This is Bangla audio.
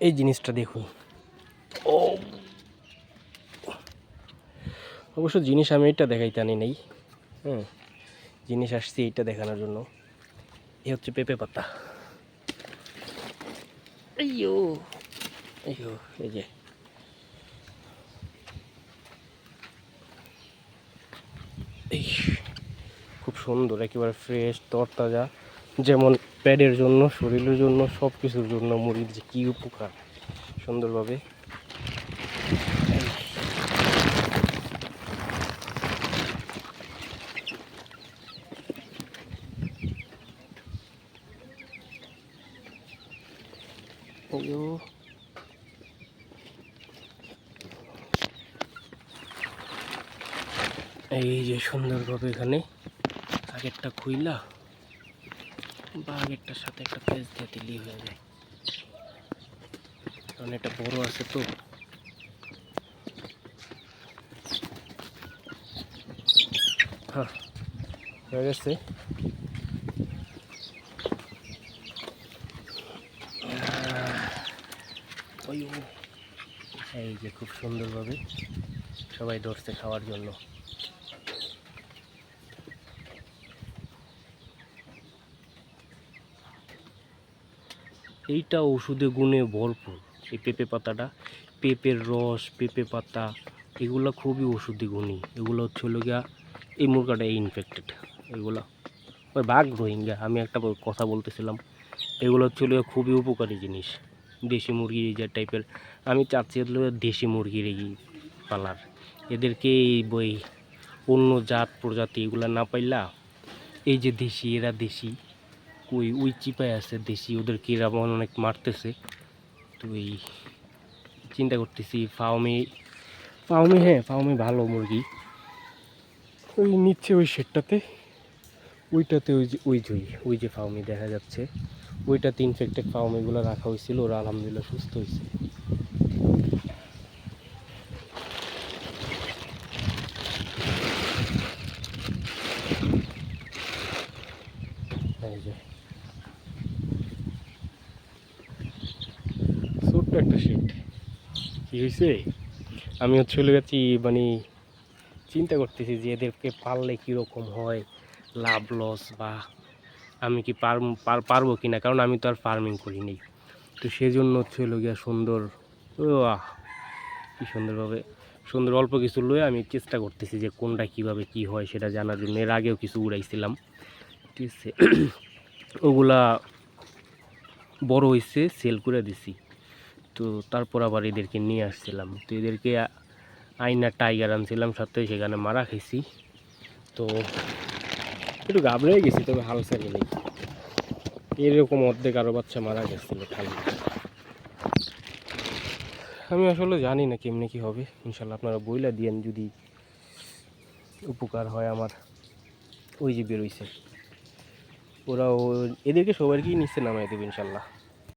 এই জিনিসটা দেখুন। ও অবশ্য জিনিস আমি এটা দেখাইতে আনি নাই, হ্যাঁ, জিনিস আসছি এইটা দেখানোর জন্য। এ হচ্ছে পেঁপে পাতা। আইয়ো আইয়ো, এই যে এই খুব সুন্দর, একেবারে ফ্রেশ তরতাজা। যেমন পেটের জন্য, শরীরের জন্য, সব কিছুর জন্য মুড়ির যে কী উপকার সুন্দরভাবে। এই যে সুন্দরভাবে এখানে আগেরটা খুইলা বা আগেরটার সাথে একটা পেঁচ দিয়ে দিলেই হয়ে যায়, কারণ এটা বড় আছে তো। হ্যাঁ, হয়ে গেছে। এই যে খুব সুন্দরভাবে সবাই ধরছে খাওয়ার জন্য। এইটা ওষুধে গুণে ভরপুর, এই পেঁপে পাতাটা। পেঁপের রস, পেঁপে পাতা, এগুলো খুবই ওষুধি গুণী। এগুলো হচ্ছে হলো গিয়া, এই মুরগাটা ইনফেক্টেড, এগুলো ওই বাঘ রোহিঙ্গা, আমি একটা কথা বলতেছিলাম। এগুলো হচ্ছে হলো খুবই উপকারী জিনিস, দেশি মুরগি যে টাইপের। আমি চাচ্ছি হলো দেশি মুরগির এই পালার, এদেরকে এই বই অন্য জাত প্রজাতি এগুলো না পাইলা, এই যে দেশি, এরা দেশি ওই চিপায় আছে দেশি, ওদেরকে এরা অনেক মারতেছে। তো এই চিন্তা করতেছি ফার্মে, হ্যাঁ ফার্মে ভালো মুরগি ওই নিচ্ছে ওই শেডটাতে, ওইটাতে ওই যে ফার্মে দেখা যাচ্ছে, ওইটাতে ইনফেক্টেড ফার্ম এগুলো রাখা হয়েছিল, ওরা আলহামদুলিল্লাহ সুস্থ হয়েছে। এই যে ছোট্ট একটা শেড, কি হয়েছে, আমি হচ্ছে চলে গেছি, মানে চিন্তা করতেছি যে এদেরকে পাললে কীরকম হয়, লাভ লস, বা আমি কি পারবো কি না, কারণ আমি তো আর ফার্মিং করিনি। তো সেজন্য হচ্ছে হলো গিয়া সুন্দর, ও কি সুন্দরভাবে সুন্দর অল্প কিছু লয়ে আমি চেষ্টা করতেছি যে কোনটা কিভাবে কি হয় সেটা জানার জন্য। এর আগেও কিছু উড়াইছিলাম, ঠিক আছে, ওগুলা বড় হয়েছে, সেল করে দিছি। তো তারপর আবার এদেরকে নিয়ে আসছিলাম, তো এদেরকে আইনা টাইগার আনছিলাম সাথে, সেখানে মারা খেয়েছি। তো একটু ঘাবড়ে গেছি, তবে হাল ছেড়ে নেই। এরকম অর্ধেক আরও বাচ্চা মারা গেছিল খালি। আমি আসলে জানি না কেমনি কী হবে, ইনশাল্লাহ আপনারা বইলা দিয়েন যদি উপকার হয় আমার। ওই যে বেরোইছে, ওরা এদেরকে সবাইকেই নিচে নামাই দেবে ইনশাল্লাহ।